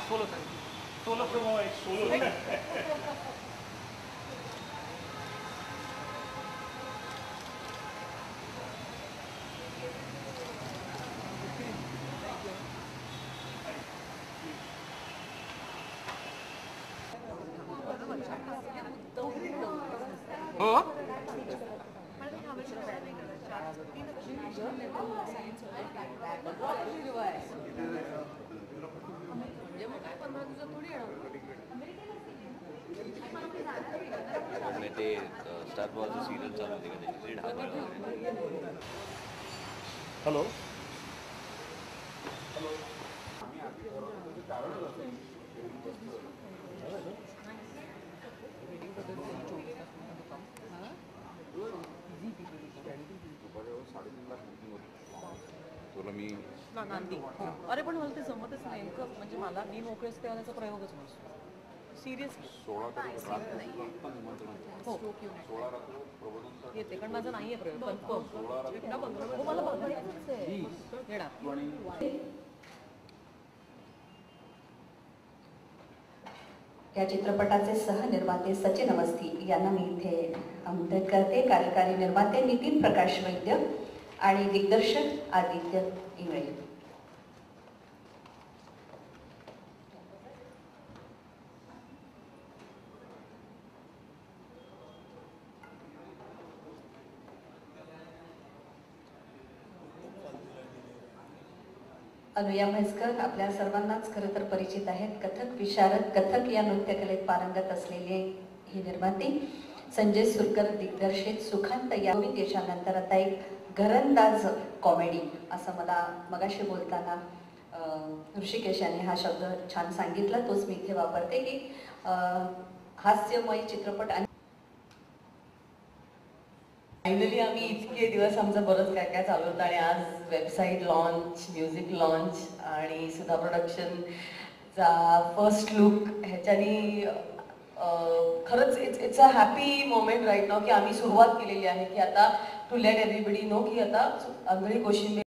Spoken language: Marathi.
सोलो सोलो सोलो हो ते स्टार वॉरचं सिरियल चालू होते का त्याची ढाबा हॅलो तुला मी नांदी अरे पण मला ते जमतच नाही नेमकं म्हणजे मला मी मोकळे असते त्याचा प्रयोगच नसतो सिरियसली 16 तारीख हो 16 रात्र प्रबोधन येते कारण माझा नाहीये प्रयोग कन्फर्म हो मला बघायचंच आहे येणार या चित्रपटाचे सहनिर्माते सचिन अवस्थी यांना मी इथे आमंत्रित करते. कार्यकारी निर्माते नितीन प्रकाश वैद्य आणि दिग्दर्शक आदित्य इंगळे. अनुया म्हैसकर आपल्या सर्वांनाच खरं तर परिचित आहेत. कथक विशारद, कथक या नृत्यकलेत पारंगत असलेले ही निर्माती. संजय सुरकर दिग्दर्शित सुखांत या यशानंतर आता एक घरंदाज कॉमेडी असं मला मगाशी बोलताना ऋषिकेश यांनी हा शब्द छान सांगितला, तोच मी इथे वापरते की हास्यमय चित्रपट. फायनली आम्ही इतके दिवस आमचं बरंच काय काय चालू होतं आणि आज वेबसाईट लॉन्च, म्युझिक लॉन्च आणि सुधा प्रोडक्शनचा फर्स्ट लुक ह्याच्यानी खरंच it's a happy moment right now की आम्ही सुरुवात केलेली आहे की आता टू लेट एव्हरीबडी नो की आता आंधळी कोशिंबीर